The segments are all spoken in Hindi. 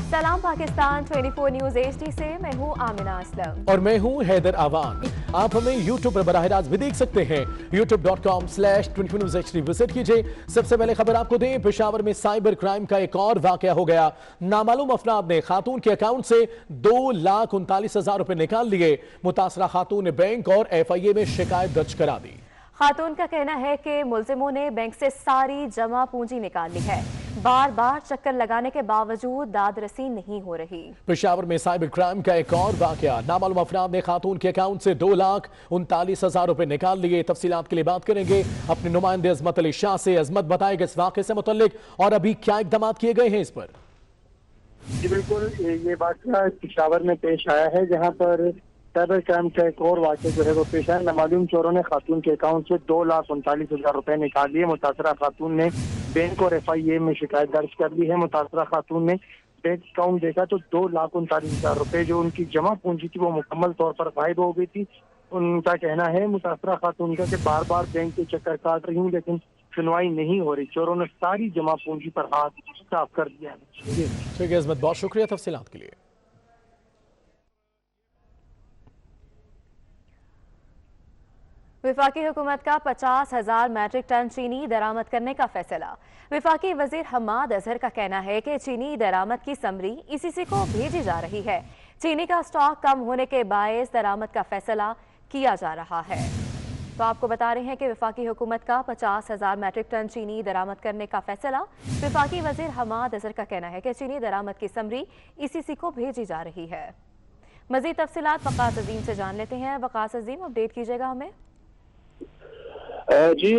सलाम पाकिस्तान 24 न्यूज HD से मैं हूँ आमिना असलम और मैं हूँ हैदर आवान। आप हमें YouTube पर बराह रास्त भी देख सकते हैं। youtube.com/24 News HD विजिट कीजिए। सबसे पहले खबर आपको दें, पेशावर में साइबर क्राइम का एक और वाकया हो गया। नामालूम अफराद ने खातून के अकाउंट से 2,39,000 रुपए निकाल लिए। मुतासरा खातून ने बैंक और FIA में शिकायत दर्ज करा दी। खातून का कहना है कि मुल्जिमों ने बैंक से सारी जमा पूंजी निकाल ली है। बार बार चक्कर लगाने के बावजूद दादरसी नहीं हो रही। पेशावर में साइबर क्राइम का एक और वाकया। नामालूम अफराद ने खातून के अकाउंट से 2,39,000 रुपए निकाल लिए। तफसीलात के लिए बात करेंगे अपने नुमाइंदे अजमत अली शाह से। अजमत, बताएगा इस वाकये से मुतल्लिक और अभी क्या इकदाम किए गए हैं इस पर? जी बिल्कुल, ये वाकया पेशावर में पेश आया है, जहां पर साइबर क्राइम का एक और वाकया जो है वो पेश आया। नामालूम चोरों ने खातून के अकाउंट से 2,39,000 रुपए निकाल लिए। मुतासरा खातून ने बैंक और FIA में शिकायत दर्ज कर ली है। मुतासरा खातून ने बैंक अकाउंट देखा तो 2,39,000 रुपए जो उनकी जमा पूंजी थी वो मुकम्मल तौर पर गायब हो गई थी। उनका कहना है मुतासरा खातून का कि बार बार बैंक के चक्कर काट रही हूँ लेकिन सुनवाई नहीं हो रही। चोरों ने सारी जमा पूंजी पर हाथ साफ कर दिया है। ठीक है अजमत, बहुत शुक्रिया तफसीलात के लिए। विफाकी हुकूमत का 50,000 मैट्रिक टन चीनी दरामद करने का फैसला। विफाकी वजीर हम्माद अजहर का कहना है कि चीनी दरामद की समरी ECC को भेजी जा रही है। चीनी का स्टॉक कम होने के बायस दरामद का फैसला किया जा रहा है। तो आपको बता रहे हैं कि विफाकी हुकूमत का 50,000 मैट्रिक टन चीनी दरामद करने का फैसला। विफाकी वजीर हम्माद अजहर का कहना है कि चीनी दरामद की समरी ECC को भेजी जा रही है। मजीद तफसीलात वकास अजीम से जान लेते हैं। वकास अजीम, अपडेट कीजिएगा हमें। जी,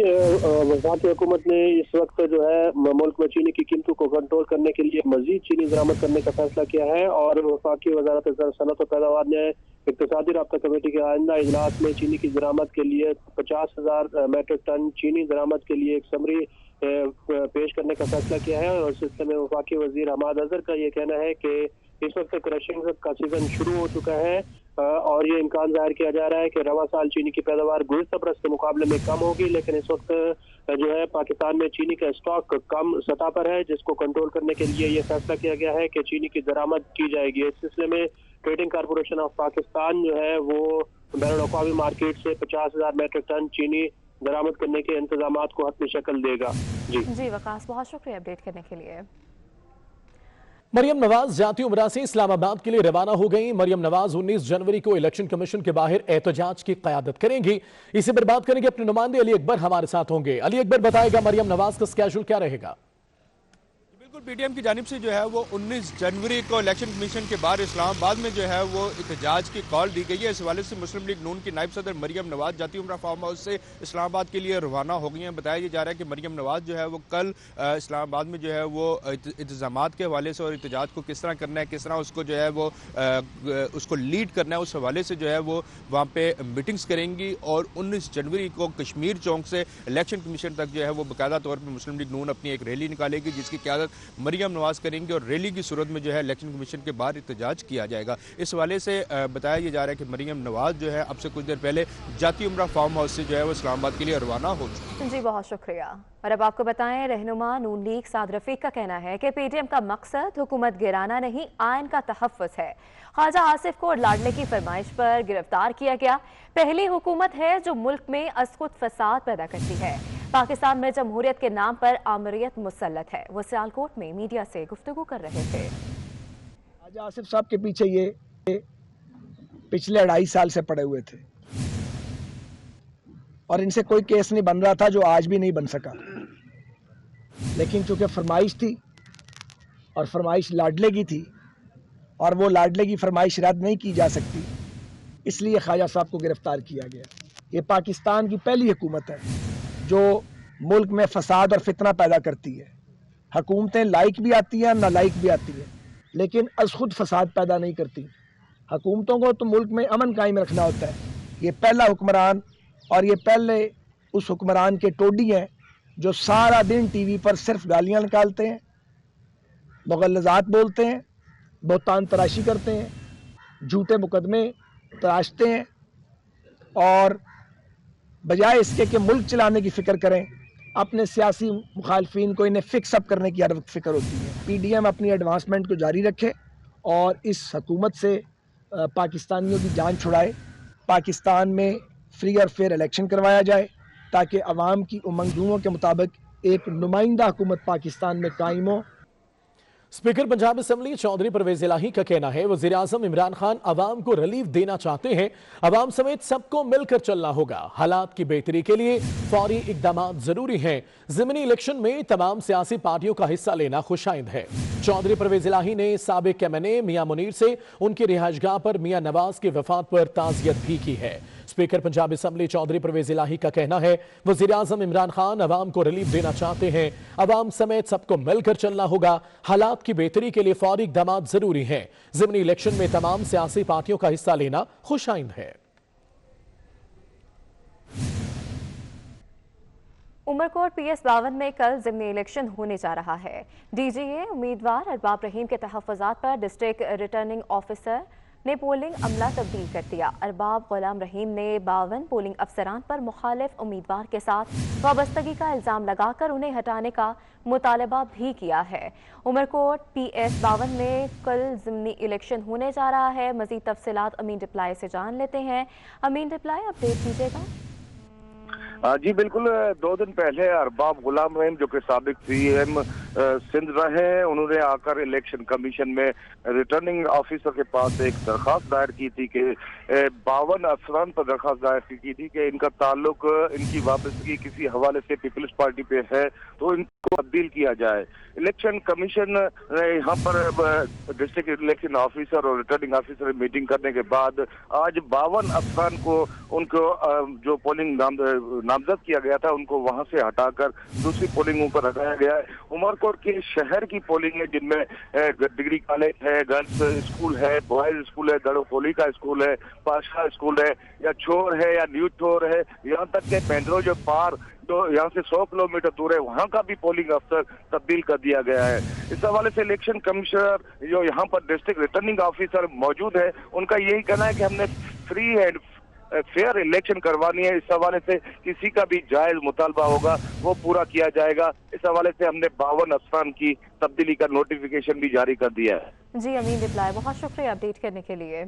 वफाकी हुकूमत ने इस वक्त जो है मुल्क में चीनी की कीमतों को कंट्रोल करने के लिए मजीद चीनी बरामद करने का फैसला किया है और वफाकी वजारत सनअत और पैदावार ने इक्तिसादी राब्ता कमेटी के आइंदा इजलास में चीनी की दरामद के लिए 50,000 मैट्रिक टन चीनी दरामद के लिए एक समरी पेश करने का फैसला किया है। और इस सिलसिले में वफाकी वजीर हम्माद अजहर का ये कहना है कि इस वक्त क्रशिंग का सीजन शुरू हो चुका है और ये इम्कान जाहिर किया जा रहा है कि रवा साल चीनी की पैदावार गुज़िश्ता बरस के मुकाबले में कम होगी, लेकिन इस वक्त जो है पाकिस्तान में चीनी का स्टॉक कम सतह पर है, जिसको कंट्रोल करने के लिए ये फैसला किया गया है कि चीनी की दरामद की जाएगी। इस सिलसिले में ट्रेडिंग कॉरपोरेशन ऑफ पाकिस्तान जो है वो बैनुल-अक़वामी मार्केट से 50,000 मैट्रिक टन चीनी दरामद करने के इंतजामात को हतमी शक्ल देगा। जी वकास, बहुत शुक्रिया अपडेट करने के लिए। मरियम नवाज जाती उमरा से इस्लामाबाद के लिए रवाना हो गई। मरियम नवाज 19 जनवरी को इलेक्शन कमीशन के बाहर एहतजाज की क़यादत करेंगी। इसी पर बात करेंगे, अपने नुमाइंदे अली अकबर हमारे साथ होंगे। अली अकबर, बताएगा मरियम नवाज का स्केड्यूल क्या रहेगा? बिल्कुल, PTM की जानिब से जो है वो 19 जनवरी को इलेक्शन कमीशन के बाहर इस्लामाबाद में जो है वो एहतजाज की कॉल दी गई है। इस हवाले से मुस्लिम लीग नून की नायब सदर मरियम नवाज जाती उमरा फार्म हाउस से इस्लामाबाद के लिए रवाना हो गई हैं। बताया जा रहा है कि मरियम नवाज जो है वो कल इस्लामाबाद में जो है वो इंतजामात के हवाले से और एहतजाज को किस तरह करना है, किस तरह उसको जो है वो उसको लीड करना है, उस हवाले से जो है वो वहाँ पे मीटिंग्स करेंगी और 19 जनवरी को कश्मीर चौक से इलेक्शन कमीशन तक जो है वो बाकायदा तौर पर मुस्लिम लीग नून अपनी एक रैली निकालेगी, जिसकी क़यादत मरियम नवाज करेंगे और रैली की सूरत में जो है इलेक्शन कमीशन के बाहर एहतजाज किया जाएगा। इस हवाले से बताया जा रहा है कि मरियम नवाज जो है अब से कुछ देर पहले जाती उमरा फार्म हाउस से जो है वो इस्लामाबाद के लिए रवाना हो चुकी है। जी बहुत शुक्रिया। और अब आपको बताएं, रहनुमा नून लीग साद रफीक का कहना है कि PTM का मकसद हुकूमत गिराना नहीं, आयन का तहफ़्फ़ुज़ है। ख्वाजा आसिफ को लाडले की फरमाइश पर गिरफ्तार किया गया। पहली हुकूमत है जो मुल्क में अज़ख़ुद फसाद पैदा करती है। पाकिस्तान में जमहूरियत के नाम पर आमरीत मुसल्लत है। वो सियालकोट में मीडिया से गुफ्तगू कर रहे थे। ख्वाजा आसिफ साहब के पीछे ये पिछले 2.5 साल से पड़े हुए थे और इनसे कोई केस नहीं बन रहा था, जो आज भी नहीं बन सका। लेकिन चूंकि फरमाइश थी और फरमाइश लाडले की थी और वो लाडले की फरमाइश रद्द नहीं की जा सकती, इसलिए ख्वाजा साहब को गिरफ्तार किया गया। ये पाकिस्तान की पहली हुकूमत है जो मुल्क में फसाद और फितना पैदा करती है। हुकूमतें लाइक भी आती हैं, नालाइक भी आती हैं, लेकिन अज़ख़ुद फसाद पैदा नहीं करती। हुकूमतों को तो मुल्क में अमन कायम रखना होता है। ये पहला हुक्मरान और ये पहले उस हुक्मरान के टोडी हैं जो सारा दिन TV पर सिर्फ गालियाँ निकालते हैं, मुग़ल्लज़ात बोलते हैं, बोहतान तराशी करते हैं, झूठे मुकदमे तराशते हैं और बजाय इसके कि मुल्क चलाने की फ़िक्र करें, अपने सियासी मुखालफिन को इन्हें फिक्स अप करने की हर वक्त फ़िक्र होती है। PDM अपनी एडवांसमेंट को जारी रखे और इस हुकूमत से पाकिस्तानियों की जान छुड़ाए। पाकिस्तान में फ्री और फेयर इलेक्शन करवाया जाए ताकि अवाम की उमंगों के मुताबिक एक नुमाइंदा हुकूमत पाकिस्तान में कायम हो। स्पीकर पंजाब असेंबली चौधरी परवेज इलाही का कहना है वजीर आजम इमरान खान अवाम को रिलीफ देना चाहते हैं। अवाम समेत सबको मिलकर चलना होगा। हालात की बेहतरी के लिए फौरी इकदाम जरूरी हैं। ज़िमनी इलेक्शन में तमाम सियासी पार्टियों का हिस्सा लेना खुशाइंद है। चौधरी परवेज इलाही ने साबिक MNA मियां मुनीर से उनकी रिहाइशगाह पर मियां नवाज की वफात पर ताज़ियत भी की है। स्पीकर पंजाब असेंबली चौधरी परवेज इलाही का कहना है वजीर आजम इमरान खान अवाम को रिलीफ देना चाहते हैं। अवाम समेत सबको मिलकर चलना होगा। हालात की बेहतरी के लिए फौरी इकदाम जरूरी हैं। ज़िमनी इलेक्शन में तमाम सियासी पार्टियों का हिस्सा लेना खुशाइंद है। उमरकोट PS 52 में कल ज़िमनी इलेक्शन होने जा रहा है। DGA उम्मीदवार अरबाब रहीम के तहफ़्फ़ुज़ात पर डिस्ट्रिक्ट रिटर्निंग ऑफिसर ने पोलिंग अमला तब्दील कर दिया। अरबाब गुलाम रहीम ने 52 पोलिंग अफसरान पर मुखालिफ उम्मीदवार के साथ वाबस्तगी का इल्ज़ाम लगाकर उन्हें हटाने का मुतालबा भी किया है। उमरकोट PS 52 में कल ज़िमनी इलेक्शन होने जा रहा है। मज़ीद तफसीलात अमीन रिप्लाई से जान लेते हैं। अमीन रिप्लाई, अपडेट कीजिएगा। जी बिल्कुल, 2 दिन पहले अरबाब गुलाम रहीम जो कि साबिक CM सिंध रहे हैं, उन्होंने आकर इलेक्शन कमीशन में रिटर्निंग ऑफिसर के पास एक दरख्वास्त दायर की थी कि 52 अफसरान पर दरख्वास्त दायर की थी कि इनका ताल्लुक, इनकी वाबस्तगी किसी हवाले से पीपल्स पार्टी पे है तो इनको तब्दील किया जाए। इलेक्शन कमीशन यहाँ पर डिस्ट्रिक्ट इलेक्शन ऑफिसर और रिटर्निंग ऑफिसर मीटिंग करने के बाद आज 52 अफसरान को उनको जो पोलिंग नामजद किया गया था उनको वहां से हटाकर दूसरी पोलिंगों पर हटाया गया है। उमरकोट के शहर की पोलिंग है जिनमें डिग्री कॉलेज है, गर्ल्स स्कूल है, बॉयज स्कूल है, दड़ोखोली का स्कूल है, पाशा स्कूल है, या छोर है या न्यू छोर है, यहाँ तक के पेंड्रो जो पार जो यहाँ से 100 किलोमीटर दूर है वहाँ का भी पोलिंग अफसर तब्दील कर दिया गया है। इस हवाले से इलेक्शन कमिश्नर जो यहाँ पर डिस्ट्रिक्ट रिटर्निंग ऑफिसर मौजूद है उनका यही कहना है कि हमने फ्री एंड फेयर इलेक्शन करवानी है। इस हवाले से किसी का भी जायज मुतालबा होगा वो पूरा किया जाएगा। इस हवाले से हमने 52 अफसरान की तब्दीली का नोटिफिकेशन भी जारी कर दिया है। जी अमीन रिप्लाई, बहुत शुक्रिया अपडेट करने के लिए।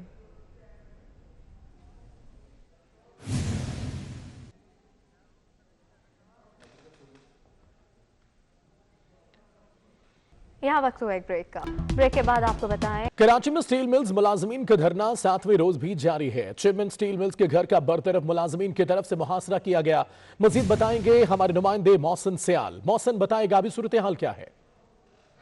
यहाँ वक्त हुआ एक ब्रेक का। ब्रेक के बाद आपको बताएं, कराची में स्टील मिल्स मुलाजमीन का धरना 7वें रोज भी जारी है। चेयरमैन स्टील मिल्स के घर का बरतरफ मुलाजमीन की तरफ से मुहासरा किया गया। मजीद बताएंगे हमारे नुमाइंदे मोहसिन सियाल। मोहसिन बताएगा अभी सूरत हाल क्या है?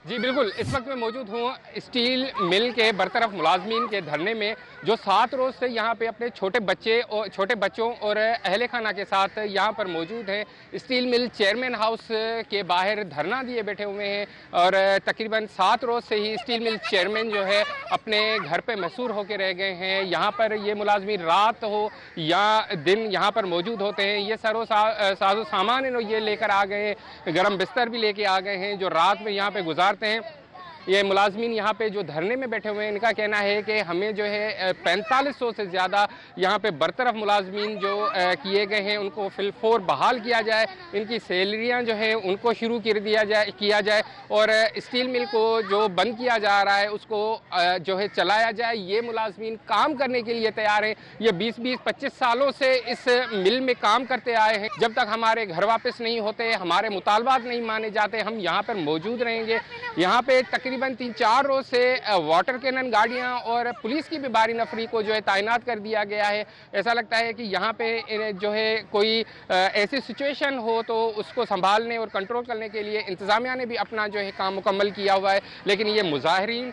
जी बिल्कुल, इस वक्त मैं मौजूद हूँ स्टील मिल के बरतरफ मुलाजमीन के धरने में, जो 7 रोज़ से यहाँ पे अपने छोटे बच्चों और अहले खाना के साथ यहाँ पर मौजूद हैं। स्टील मिल चेयरमैन हाउस के बाहर धरना दिए बैठे हुए हैं और तकरीबन 7 रोज़ से ही स्टील मिल चेयरमैन जो है अपने घर पे महसूर होकर रह गए हैं। यहाँ पर ये मुलाजमीन रात हो या दिन यहाँ पर मौजूद होते हैं। ये साजो सामान ये लेकर आ गए, गर्म बिस्तर भी लेके आ गए हैं जो रात में यहाँ पे गुजारते हैं। ये मुलाजमीन यहाँ पे जो धरने में बैठे हुए हैं, इनका कहना है कि हमें जो है 4500 से ज़्यादा यहाँ पे बरतरफ मुलाजमीन जो किए गए हैं उनको फिलफोर बहाल किया जाए, इनकी सैलरियाँ जो है उनको शुरू किया जाए और स्टील मिल को जो बंद किया जा रहा है उसको जो है चलाया जाए। ये मुलाजमीन काम करने के लिए तैयार हैं। ये 20-25 सालों से इस मिल में काम करते आए हैं। जब तक हमारे घर वापस नहीं होते, हमारे मुतालबात नहीं माने जाते, हम यहाँ पर मौजूद रहेंगे। यहाँ पे तकरीबन 3-4 रोज से वाटर कैनन गाड़ियां और पुलिस की भी बारी नफरी को जो है तैनात कर दिया गया है। ऐसा लगता है कि यहाँ पे जो है कोई ऐसी सिचुएशन हो तो उसको संभालने और कंट्रोल करने के लिए इंतजामिया ने भी अपना जो है काम मुकम्मल किया हुआ है। लेकिन ये मुजाहिरीन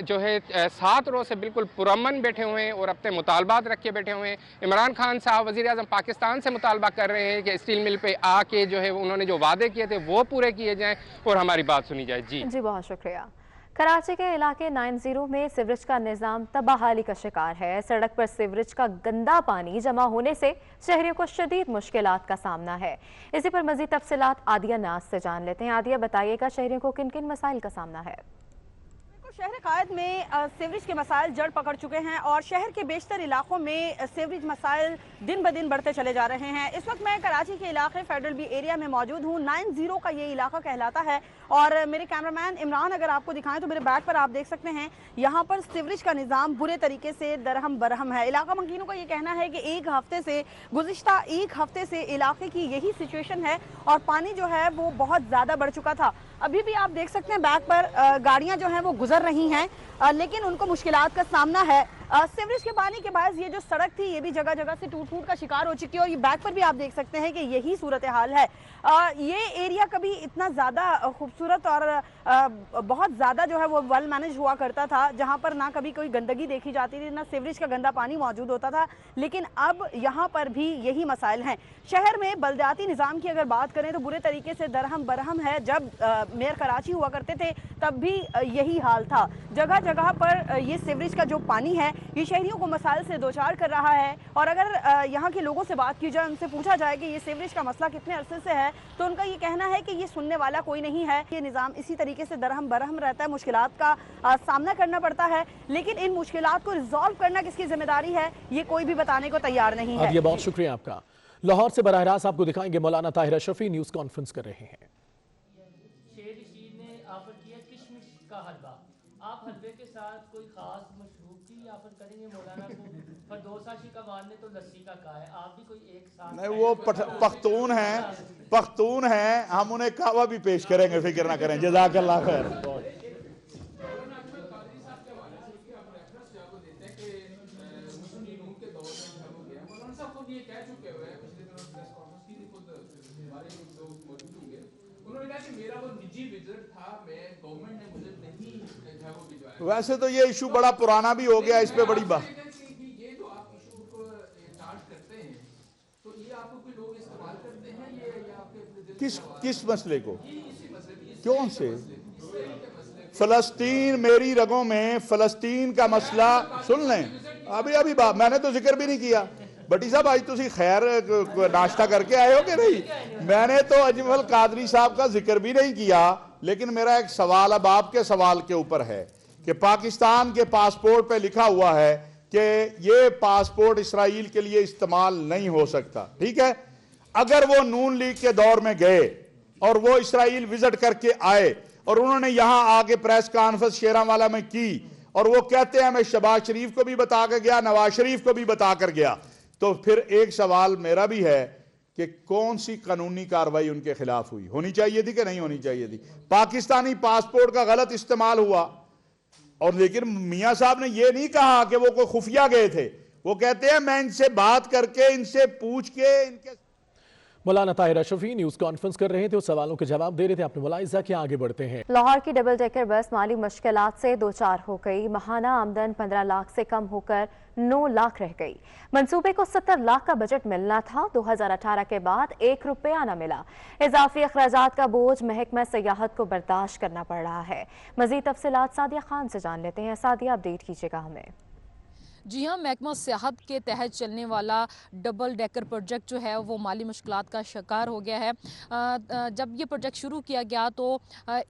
जो है 7 रोज से बिल्कुल पुरअमन बैठे हुए हैं और अपने मुतालबात रख के बैठे हुए हैं। इमरान खान साहब वज़ीर आज़म पाकिस्तान से मुतालबा कर रहे हैं कि स्टील मिल पे आके जो है उन्होंने जो वादे किए थे वो पूरे किए जाएं और हमारी बात सुनी जाए। जी बहुत शुक्रिया। कराची के इलाके 90 में सीवरेज का निजाम तबाहाली का शिकार है। सड़क पर सीवरेज का गंदा पानी जमा होने से शहरियों को शदीद मुश्किलात का सामना है। इसी पर मजीद तफसीलात आदिया नाज से जान लेते हैं। आदिया, बताइएगा शहरियों को किन किन मसाइल का सामना है? शहर अकायद में सीवरेज के मसाइल जड़ पकड़ चुके हैं और शहर के बेशतर इलाकों में सीवरेज मसाइल दिन ब दिन बढ़ते चले जा रहे हैं। इस वक्त मैं कराची के इलाके फेडरल बी एरिया में मौजूद हूँ। 90 का ये इलाका कहलाता है और मेरे कैमरामैन इमरान अगर आपको दिखाएं तो मेरे बैक पर आप देख सकते हैं यहाँ पर सीवरेज का निज़ाम बुरे तरीके से दरहम बरहम है। इलाका मकीनों का ये कहना है कि गुज़िश्ता एक हफ्ते से इलाके की यही सिचुएशन है और पानी जो है वो बहुत ज़्यादा बढ़ चुका था। अभी भी आप देख सकते हैं बैक पर गाड़ियां जो हैं वो गुजर रही हैं, लेकिन उनको मुश्किलात का सामना है। सीवरेज के पानी के बाद ये जो सड़क थी ये भी जगह जगह से टूट का शिकार हो चुकी है और ये बैक पर भी आप देख सकते हैं कि यही सूरत हाल है। ये एरिया कभी इतना ज़्यादा खूबसूरत और बहुत ज़्यादा जो है वो वेल मैनेज हुआ करता था, जहाँ पर ना कभी कोई गंदगी देखी जाती थी, ना सीवरेज का गंदा पानी मौजूद होता था, लेकिन अब यहाँ पर भी यही मसाइल हैं। शहर में बल्दियाती निज़ाम की अगर बात करें तो बुरे तरीके से दरहम बरहम है। जब मेयर कराची हुआ करते थे तब भी यही हाल था। जगह जगह पर ये सीवरेज का जो पानी है ये शहरियों को मसाइल से दो चार कर रहा है और अगर यहाँ के लोगों से बात की जाए, उनसे पूछा जाए कि ये सीवरेज का मसला कितने अरसे से है, तो उनका ये कहना है कि ये सुनने वाला कोई नहीं है। ये निज़ाम इसी तरीके से दरहम बरहम रहता है, मुश्किलात का सामना करना पड़ता है, लेकिन इन मुश्किलात को रिजॉल्व करना किसकी जिम्मेदारी है ये कोई भी बताने को तैयार नहीं है। ये बहुत शुक्रिया आपका। लाहौर से बराह रास्त आपको दिखाएंगे मौलाना ताहिर अशरफी न्यूज़ कॉन्फ्रेंस कर रहे हैं। आप हलवे के साथ कोई खास मशरूब की ऑफर करेंगे मौलाना को? फरदौसा शिकवार ने तो लस्सी का कहा है, आप भी कोई एक साथ? नहीं, वो पख्तून हैं, हम उन्हें कहवा भी पेश करेंगे, फिक्र ना करें। जज़ाकल्लाह खैर। वैसे तो ये इशू बड़ा पुराना भी हो गया, इस पे बड़ी बात। किस मसले को? क्यों से? फलस्तीन मेरी रगों में, फलस्तीन का मसला सुन लें। अभी बात मैंने तो जिक्र भी नहीं किया। भट्टी साहब आज तुसी खैर नाश्ता करके आए हो कि नहीं? मैंने तो अजमल कादरी साहब का जिक्र भी नहीं किया, लेकिन मेरा एक सवाल अब आपके सवाल के ऊपर है कि पाकिस्तान के पासपोर्ट पे लिखा हुआ है कि ये पासपोर्ट इसराइल के लिए इस्तेमाल नहीं हो सकता। ठीक है, अगर वो नून लीग के दौर में गए और वो इसराइल विजिट करके आए और उन्होंने यहां आके प्रेस कॉन्फ्रेंस शेरावाला में की और वो कहते हैं मैं शहबाज शरीफ को भी बता कर गया, नवाज शरीफ को भी बता कर गया, तो फिर एक सवाल मेरा भी है कि कौन सी कानूनी कार्रवाई उनके खिलाफ हुई? होनी चाहिए थी कि नहीं होनी चाहिए थी? पाकिस्तानी पासपोर्ट का गलत इस्तेमाल हुआ और लेकिन मियां साहब ने यह नहीं कहा कि वो कोई खुफिया गए थे। वो कहते हैं मैं इनसे बात करके, इनसे पूछ के इनके। मौलाना ताहिर अशरफी न्यूज कॉन्फ्रेंस कर रहे थे, उस सवालों के जवाब दे रहे थे। आपने मुलाहिजा किया। आगे बढ़ते हैं। लाहौर की डबल डेकर बस माली मुश्किलात से दो चार हो गई। माहाना आमदन 15 लाख से कम होकर 9 लाख रह गई। मंसूबे को 70 लाख का बजट मिलना था, 2018 के बाद 1 रुपया न मिला। इजाफी अखराजात का बोझ महकमा सयाहत को बर्दाश्त करना पड़ रहा है। मजीद तफसीलात सादिया खान से जान लेते हैं। सादिया, अपडेट कीजिएगा हमें। जी हाँ, महकमा सियाहत के तहत चलने वाला डबल डेकर प्रोजेक्ट जो है वो माली मुश्किलात का शिकार हो गया है। जब ये प्रोजेक्ट शुरू किया गया तो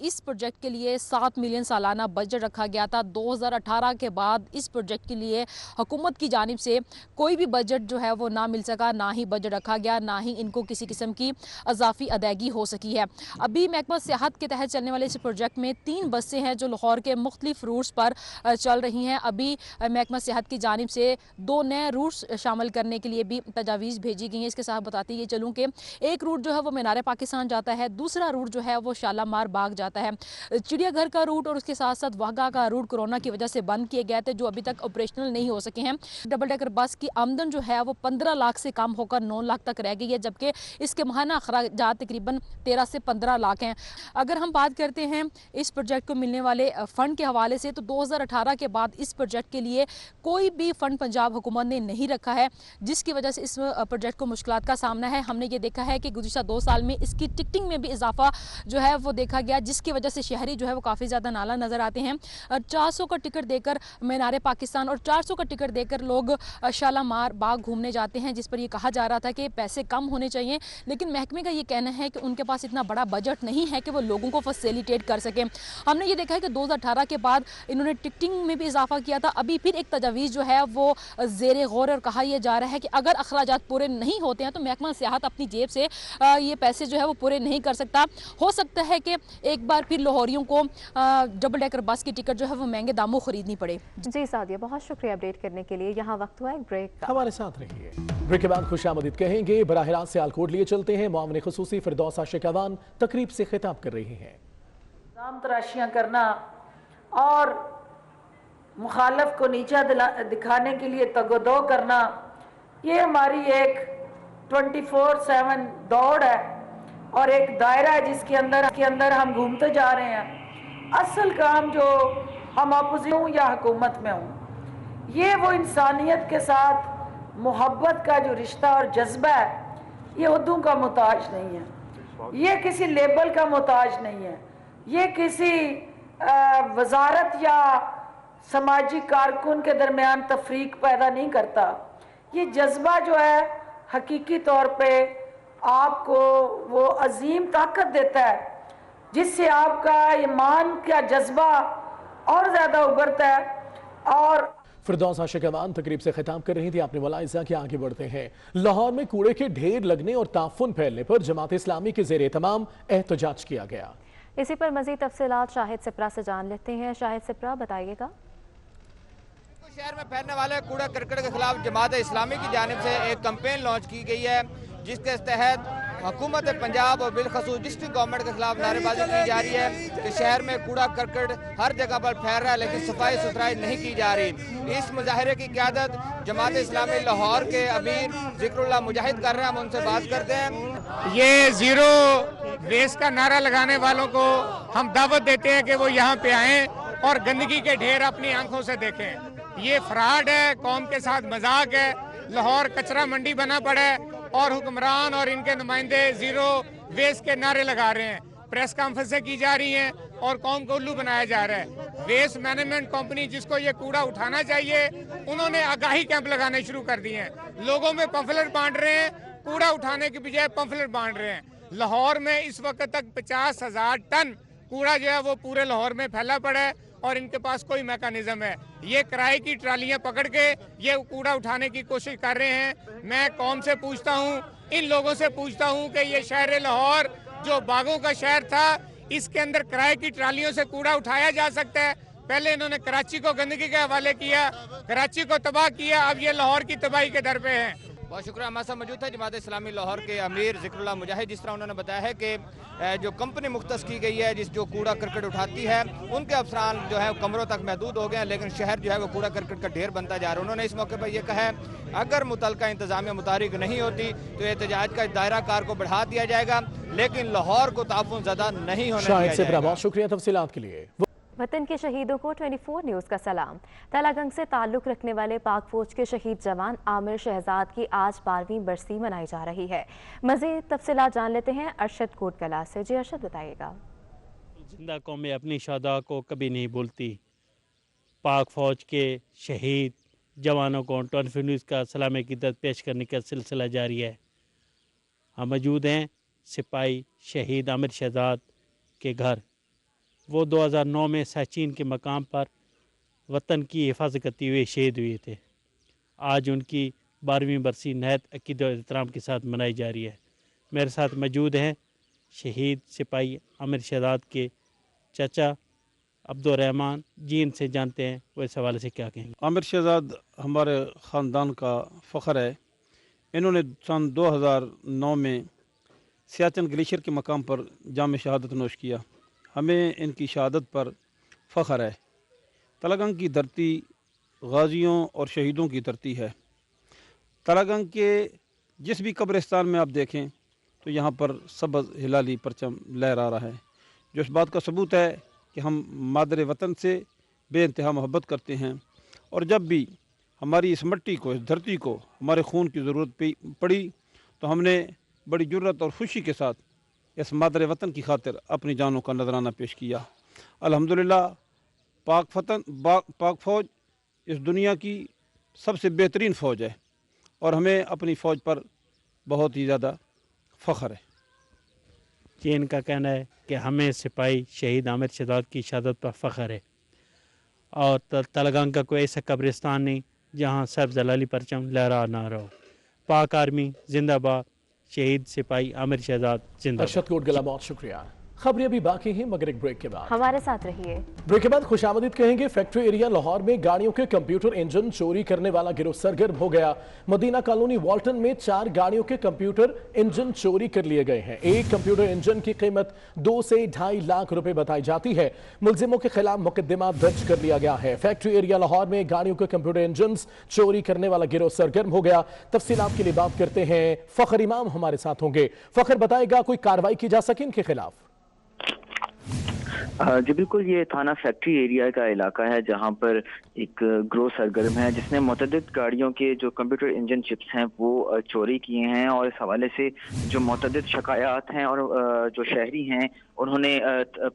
इस प्रोजेक्ट के लिए 7 मिलियन सालाना बजट रखा गया था। 2018 के बाद इस प्रोजेक्ट के लिए हुकूमत की जानिब से कोई भी बजट जो है वो ना मिल सका, ना ही बजट रखा गया, ना ही इनको किसी किस्म की अजाफी अदायगी हो सकी है। अभी महकमा सियाहत के तहत चलने वाले इस प्रोजेक्ट में 3 बसें हैं जो लाहौर के मुख्तलिफ रूट्स पर चल रही हैं। अभी महकमा सियाहत की जानिब से 2 नए रूट्स शामिल करने के लिए भी तजावीज़ भेजी गई हैं। इसके साथ बताती ये चलूँ कि एक रूट जो है वो मीनार पाकिस्तान जाता है, दूसरा रूट जो है वो शालामार बाग जाता है। चिड़ियाघर का रूट और उसके साथ साथ वाघा का रूट कोरोना की वजह से बंद किए गए थे, जो अभी तक ऑपरेशनल नहीं हो सके हैं। डबल डेकर बस की आमदन जो है वो 15 लाख से कम होकर 9 लाख तक रह गई है, जबकि इसके माहाना अखराजात तकरीबन 13 से 15 लाख हैं। अगर हम बात करते हैं इस प्रोजेक्ट को मिलने वाले फ़ंड के हवाले से, तो 2018 के बाद इस प्रोजेक्ट के लिए कोई कोई भी फंड पंजाब हुकूमत ने नहीं रखा है, जिसकी वजह से इस प्रोजेक्ट को मुश्किलात का सामना है। हमने ये देखा है कि गुज़िश्ता 2 साल में इसकी टिकटिंग में भी इजाफा जो है वो देखा गया, जिसकी वजह से शहरी जो है वो काफ़ी ज़्यादा नाला नज़र आते हैं। 400 का टिकट देकर मीनार पाकिस्तान और 400 का टिकट देकर लोग शालामार बाग घूमने जाते हैं, जिस पर यह कहा जा रहा था कि पैसे कम होने चाहिए, लेकिन महकमे का ये कहना है कि उनके पास इतना बड़ा बजट नहीं है कि वो लोगों को फैसिलिटेट कर सकें। हमने ये देखा है कि 2018 के बाद इन्होंने टिकटिंग में भी इजाफा किया था। अभी फिर एक तजवीज़ जो है वो ज़ेर गौर और कहा यह जा रहा है कि अगर अखराजात पूरे नहीं होते हैं तो महकमा सियाहत अपनी जेब से ये पैसे जो है वो पूरे नहीं कर सकता। हो सकता है कि एक बार फिर लाहौरियों को डबल डेकर बस की टिकट जो है वो महंगे दामों खरीदनी पड़े। जी सादिया, बहुत शुक्रिया अपडेट करने के लिए। यहाँ वक्त हुआ एक ब्रेक का। हमारे साथ रहिए। ब्रेक के बाद खुशामदीद कहेंगे। बराह रास्त सियालकोट लिए चलते हैं। मुआविन खुसूसी फिरदौस आशिकावान तकरीब से खिताब कर रही हैं। दाम तराशियाँ करना और मुखालफ को नीचा दिखाने के लिए तगोदो करना, ये हमारी एक 24/7 दौड़ है और एक दायरा है जिसके अंदर हम घूमते जा रहे हैं। असल काम जो हम अपोजिशन हूँ या हुकूमत में हूँ, ये वो इंसानियत के साथ मोहब्बत का जो रिश्ता और जज्बा है, ये उर्दू का मोहताज नहीं है, ये किसी लेबल का मोहताज नहीं है, ये किसी वजारत या समाजी कारकुन के दरमियान तफरीक पैदा नहीं करता। ये जज्बा जो है हकीकी तौर पे आपको वो अजीम ताकत देता है जिससे आपका ईमान का जज्बा और ज़्यादा उभरता है। और फिरदौस आशिकावान तकरीब से खिताब कर रही थी। आपने मुलाहिजा कि आगे बढ़ते हैं। लाहौर में कूड़े के ढेर लगने और ताफुन फैलने पर जमात इस्लामी के जेर तमाम एहतजाज किया गया। इसी पर मजीद तफसीलात शाहिद सिप्रा से जान लेते हैं। शाहिद सिप्रा, बताइएगा। शहर में फैलने वाले कूड़ा करकट के खिलाफ जमात इस्लामी की जानिब से एक कैंपेन लॉन्च की गई है, जिसके तहत हुकूमत पंजाब और बिलखसूस डिस्ट्रिक्ट गवर्नमेंट के खिलाफ नारेबाजी की जा रही है कि शहर में कूड़ा करकट हर जगह पर फैल रहा है, लेकिन सफाई सुथराई नहीं की जा रही। इस मुजाहरे की क़यादत जमात इस्लामी लाहौर के अमीर जिक्रुल्लाह मुजाहिद कर रहे हैं। हम उनसे बात करते हैं। ये जीरो वेस्ट का नारा लगाने वालों को हम दावत देते हैं कि वो यहाँ पे आएँ और गंदगी के ढेर अपनी आंखों से देखें। ये फ्रॉड है, कौम के साथ मजाक है। लाहौर कचरा मंडी बना पड़ा है और हुक्मरान और इनके नुमाइंदे जीरो वेस्ट के नारे लगा रहे हैं। प्रेस कॉन्फ्रेंसें की जा रही हैं और कौम को उल्लू बनाया जा रहा है। वेस्ट मैनेजमेंट कंपनी जिसको ये कूड़ा उठाना चाहिए, उन्होंने आगाही कैंप लगाने शुरू कर दिए हैं। लोगों में पंफलेट बांट रहे हैं, कूड़ा उठाने की बजाय पंफलेट बांट रहे हैं। लाहौर में इस वक्त तक 50,000 टन कूड़ा जो है वो पूरे लाहौर में फैला पड़ा है और इनके पास कोई मैकेनिज्म है। ये किराए की ट्रालियां पकड़ के ये कूड़ा उठाने की कोशिश कर रहे हैं। मैं कौम से पूछता हूँ, इन लोगों से पूछता हूँ कि ये शहर लाहौर जो बागों का शहर था, इसके अंदर किराए की ट्रालियों से कूड़ा उठाया जा सकता है? पहले इन्होंने कराची को गंदगी के हवाले किया, कराची को तबाह किया, अब ये लाहौर की तबाही के दर पे है। बहुत शुक्रिया। हमारे साथ मौजूद था जमात इस्लामी लाहौर के अमीर जिक्रुल्लाह मुजाहिद। जिस तरह उन्होंने बताया है कि जो कंपनी मुख्तस की गई है जो कूड़ा करकट उठाती है, उनके अफसरान जो है कमरों तक महदूद हो गए हैं, लेकिन शहर जो है वो कूड़ा करकट का ढेर बनता जा रहा है। उन्होंने इस मौके पर यह कहा है, अगर मुतलका इंतजामिया मुतारिक नहीं होती तो एहतजाज का दायरा कार को बढ़ा दिया जाएगा, लेकिन लाहौर को ताफुन ज़्यादा नहीं होने दिया जाएगा। बहुत शुक्रिया तफसीलात के लिए। वतन के शहीदों को 24 न्यूज़ का सलाम। तलागंग से ताल्लुक़ रखने वाले पाक फौज के शहीद जवान आमिर शहजाद की आज 12वीं बरसी मनाई जा रही है। मज़ीद तफसीलात जान लेते हैं अरशद कोटकला से। जी अरशद, बताइएगा। जिंदा कौमें अपनी शहादा को कभी नहीं भूलती। पाक फौज के शहीद जवानों को 24 न्यूज़ का सलाम अक़ीदत पेश करने का सिलसिला जारी है। हम मौजूद हैं सिपाही शहीद आमिर शहजाद के घर। वो 2009 में सचिन के मकाम पर वतन की हिफाजत करते हुए शहीद हुए थे। आज उनकी 12वीं बरसी नहायत अक़ीदत और एहतराम के साथ मनाई जा रही है। मेरे साथ मौजूद हैं शहीद सिपाही आमिर शहजाद के चाचा अब्दुर्रहमान जी। इनसे जानते हैं वो इस हवाले से क्या कहेंगे। आमिर शहजाद हमारे ख़ानदान का फ़ख्र है। इन्होंने सन 2009 में सियाचिन ग्लेशियर के मकाम पर जाम शहादत नोश किया। हमें इनकी शहादत पर फ़ख्र है। तलागंग की धरती गाजियों और शहीदों की धरती है। तलागंग के जिस भी कब्रिस्तान में आप देखें तो यहाँ पर सबज़ हिलाली परचम लहरा रहा है, जो इस बात का सबूत है कि हम मादर वतन से बेइंतहा मोहब्बत करते हैं। और जब भी हमारी इस मिट्टी को, इस धरती को हमारे खून की ज़रूरत पड़ी तो हमने बड़ी जुर्रत और खुशी के साथ इस मादर वतन की खातिर अपनी जानों का नजराना पेश किया। अल्हम्दुलिल्लाह पाक फ़ौज इस दुनिया की सबसे बेहतरीन फ़ौज है और हमें अपनी फ़ौज पर बहुत ही ज़्यादा फ़ख्र है। चीन का कहना है कि हमें सिपाही शहीद आमिर शहजाद की शहादत पर फ़ख्र है और तलगांग का कोई ऐसा कब्रिस्तान नहीं जहां सब जलाली परचम लहरा ना रहो। पाक आर्मी जिंदाबाद, शहीद सिपाही आमिर शहजाद जिंदाबाद। अरशद कोटगला, बहुत शुक्रिया। खबरें अभी बाकी हैं मगर एक ब्रेक के बाद हमारे साथ रहिए। ब्रेक के बाद खुशामदीद कहेंगे। फैक्ट्री एरिया लाहौर में गाड़ियों के कंप्यूटर इंजन चोरी करने वाला गिरोह सरगर्म हो गया। मदीना कॉलोनी वाल्टन में 4 गाड़ियों के कंप्यूटर इंजन चोरी कर लिए गए हैं। एक कंप्यूटर इंजन की कीमत 2 से 2.5 लाख रुपए बताई जाती है। मुलजिमों के खिलाफ मुकदमा दर्ज कर लिया गया है। फैक्ट्री एरिया लाहौर में गाड़ियों के कंप्यूटर इंजन चोरी करने वाला गिरोह सरगर्म हो गया। तफसीलात के लिए बात करते हैं, फखर इमाम हमारे साथ होंगे। फखर बताएगा कोई कार्रवाई की जा सके इनके खिलाफ? जी बिल्कुल, ये थाना फैक्ट्री एरिया का इलाका है जहां पर एक ग्रोह सरगर्म है जिसने मुतअद्दिद गाड़ियों के जो कंप्यूटर इंजन चिप्स हैं वो चोरी किए हैं और इस हवाले से जो मुतअद्दिद शिकायत हैं और जो शहरी हैं उन्होंने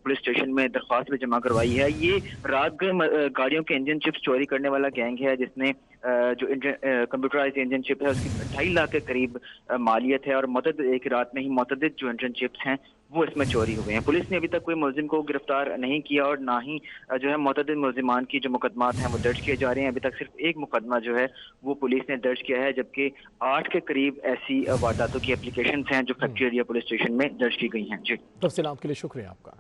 पुलिस स्टेशन में दरख्वास्त भी जमा करवाई है। ये रात गए गाड़ियों के इंजन चिप्स चोरी करने वाला गैंग है जिसने जो कंप्यूटराइज इंजन चिप है उसकी 2.5 लाख के करीब मालियत है और एक रात में ही मुतअद्दिद जो इंजन चिप्स हैं वो इसमें चोरी हुए हैं। पुलिस ने अभी तक कोई मुलजिम को गिरफ्तार नहीं किया और ना ही जो है मुतअद्दिद मुलजिमान की जो मुकदमात हैं वो दर्ज किए जा रहे हैं। अभी तक सिर्फ एक मुकदमा जो है वो पुलिस ने दर्ज किया है, जबकि 8 के करीब ऐसी वारदातों की एप्लीकेशन हैं जो फैक्ट्री एरिया पुलिस स्टेशन में दर्ज की गई हैं। जी, तफसीलात के लिए शुक्रिया आपका।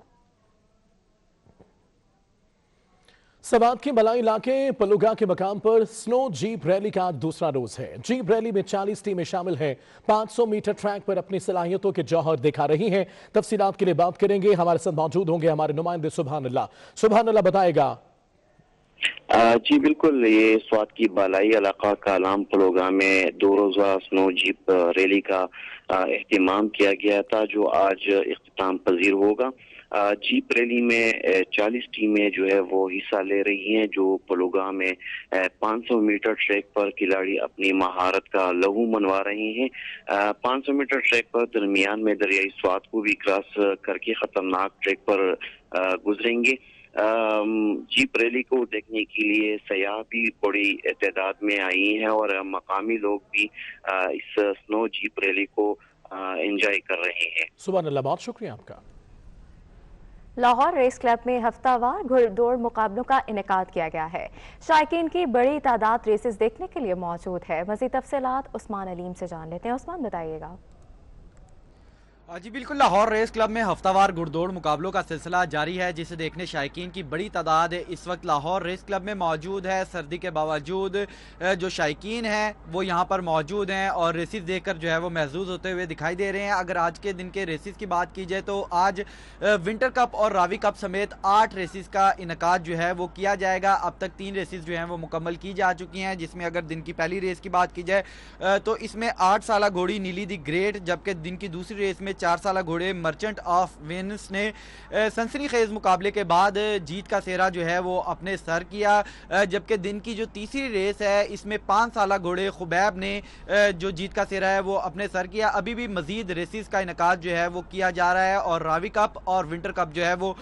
सवात के मलाई इलाके पलुगा के मकाम पर स्नो जीप रैली का आज दूसरा रोज है। जीप रैली में 40 टीमें शामिल हैं। 500 मीटर ट्रैक पर अपनी सलाहियतों के जौहर दिखा रही हैं। तफसीलात के लिए बात करेंगे, हमारे साथ मौजूद होंगे हमारे नुमाइंदे सुभान अल्लाह बताएगा। जी बिल्कुल, ये स्वात की बालाई इलाका कालाम पलोगा में 2 रोजा स्नो जीप रैली का एहतिमाम किया गया था जो आज इख्तिताम पजीर होगा। जीप रैली में 40 टीमें जो है वो हिस्सा ले रही हैं जो पलोगा में 500 मीटर ट्रैक पर खिलाड़ी अपनी महारत का लहू मनवा रहे हैं। 500 मीटर ट्रैक पर दरमियान में दरियाई स्वात को भी क्रॉस करके खतरनाक ट्रैक पर गुजरेंगे। जीप रैली को देखने के लिए सयाह भी बड़ी तादाद में आई हैं और मकामी लोग भी इस स्नो जीप रैली को एंजॉय कर रहे हैं। सुभान अल्लाह, बहुत शुक्रिया आपका। लाहौर रेस क्लब में हफ्तावार घुड़दौड़ मुकाबलों का इनेकाद किया गया है। शायकीन की बड़ी तादाद रेसेस देखने के लिए मौजूद है। मज़ीद तफसीलात उस्मान अलीम से जान लेते हैं। उस्मान, बताइएगा। जी बिल्कुल, लाहौर रेस क्लब में हफ्तावार घुड़दौड़ मुकाबलों का सिलसिला जारी है जिसे देखने शायकीन की बड़ी तादाद इस वक्त लाहौर रेस क्लब में मौजूद है। सर्दी के बावजूद जो शायकीन हैं वो यहाँ पर मौजूद हैं और रेसेस देखकर जो है वो महसूस होते हुए दिखाई दे रहे हैं। अगर आज के दिन के रेसेस की बात की जाए तो आज विंटर कप और रावी कप समेत 8 रेसेस का इनकाद जो है वो किया जाएगा। अब तक 3 रेसेस जो हैं वो मुकम्मल की जा चुकी हैं, जिसमें अगर दिन की पहली रेस की बात की जाए तो इसमें 8 साला घोड़ी नीली दी ग्रेट, जबकि दिन की दूसरी रेस में 4 साला घोड़े मर्चेंट ऑफ वेनिस ने सनसनीखेज मुकाबले के बाद जीत का सेहरा जो है वो अपने सर किया। जबकि दिन की जो तीसरी रेस है इसमें 5 साला घोड़े खुबैब ने जो जीत का सेहरा है वो अपने सर किया। अभी भी मजीद रेसेस का इनकाद जो है वो किया जा रहा है और रावी कप और विंटर कप जो है वो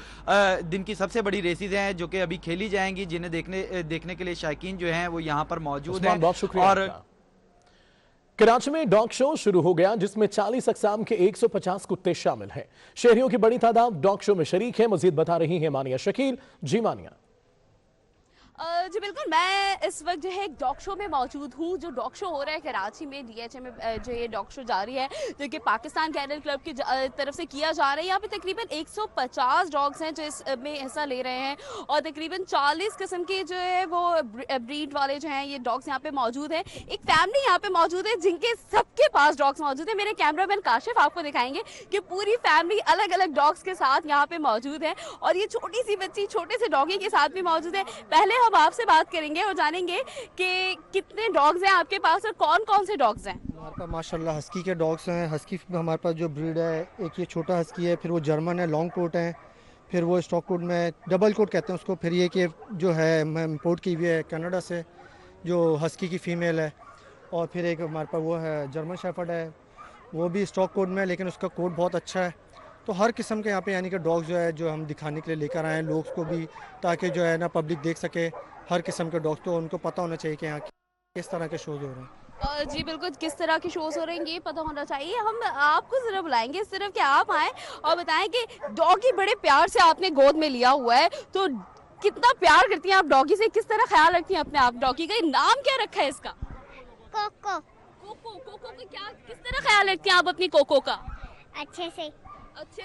दिन की सबसे बड़ी रेसेस हैं जो कि अभी खेली जाएंगी, जिन्हें देखने के लिए शायकीन जो हैं वो यहाँ पर मौजूद हैं। और कराची में डॉग शो शुरू हो गया जिसमें 40 अक़साम के 150 कुत्ते शामिल हैं। शहरियों की बड़ी तादाद डॉग शो में शरीक है। मजीद बता रही है मानिया शकील। जी मानिया। जी बिल्कुल, मैं इस वक्त जो है एक डॉग शो में मौजूद हूँ। जो डॉग शो हो रहा है कराची में DHA में, जो ये डॉग शो जारी है जो कि पाकिस्तान कैनल क्लब की तरफ से किया जा रहा है। यहाँ पे तकरीबन 150 डॉग्स हैं जो इसमें हिस्सा ले रहे हैं और तकरीबन 40 किस्म के जो है वो ब्रीड वाले जो हैं ये डॉग्स यहाँ पे मौजूद हैं। एक फैमिली यहाँ पे मौजूद है जिनके सबके पास डॉग्स मौजूद है। मेरे कैमरामैन काशिफ आपको दिखाएंगे कि पूरी फैमिली अलग अलग डॉग्स के साथ यहाँ पे मौजूद है और ये छोटी सी बच्ची छोटे से डॉगी के साथ भी मौजूद है। पहले हम आपसे बात करेंगे और जानेंगे कि कितने डॉग्स हैं आपके पास और कौन कौन से डॉग्स हैं। हमारे पास माशाल्लाह हस्की के डॉग्स हैं। हस्की हमारे पास जो ब्रीड है, एक ये छोटा हस्की है, फिर वो जर्मन है, लॉन्ग कोट है, फिर वो स्टॉक कोट में डबल कोट कहते हैं उसको, फिर ये कि जो है इम्पोर्ट की हुई है कनाडा से, जो हस्की की फ़ीमेल है, और फिर एक हमारे पास वो है जर्मन शेफर्ड है, वो भी स्टॉक कोड में है लेकिन उसका कोड बहुत अच्छा है। तो हर किस्म के यहाँ पे यानी कि डॉग्स जो है जो हम दिखाने के लिए लेकर आए हैं लोग को भी, ताकि जो है ना पब्लिक देख सके हर किस्म के डॉग्स, तो उनको पता होना चाहिए कि यहाँ किस तरह के शोज़ हो रहे हैं। जी बिल्कुल, किस तरह के शोज हो रहे हैं ये पता होना चाहिए। हम आपको जरा बुलाएंगे सिर्फ कि आप आए और बताएं कि डॉगी बड़े प्यार से आपने गोद में लिया हुआ है, तो कितना प्यार करती हैं आप डॉगी से, किस तरह ख्याल रखती हैं अपने आप डॉगी का? नाम क्या रखा है इसका? कोको। कोको। कोको का क्या, किस तरह ख्याल रखती हैं आप अपनी कोको का? अच्छे से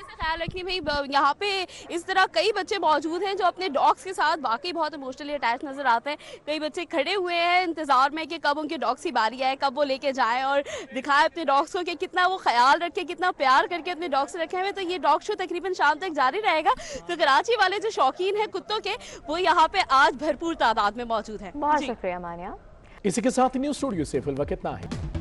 ख्याल रखिए भाई। यहाँ पे इस तरह कई बच्चे मौजूद हैं जो अपने डॉग्स के साथ वाकई बहुत इमोशनली अटैच नजर आते हैं। कई बच्चे खड़े हुए हैं इंतजार में कि कब उनके डॉग्स की बारी आए, कब वो लेके जाएं और दिखाएं अपने डॉग्स को कि कितना वो ख्याल रखे, कितना प्यार करके अपने डॉग्स से रखे हुए। तो ये डॉग शो तकरीबन शाम तक जारी रहेगा। तो कराची वाले जो शौकीन हैं कुत्तों के, वो यहाँ पे आज भरपूर तादाद में मौजूद है। बहुत शुक्रिया मानिया। इसी के साथ न्यूज स्टूडियो से फिलहाल इतना है।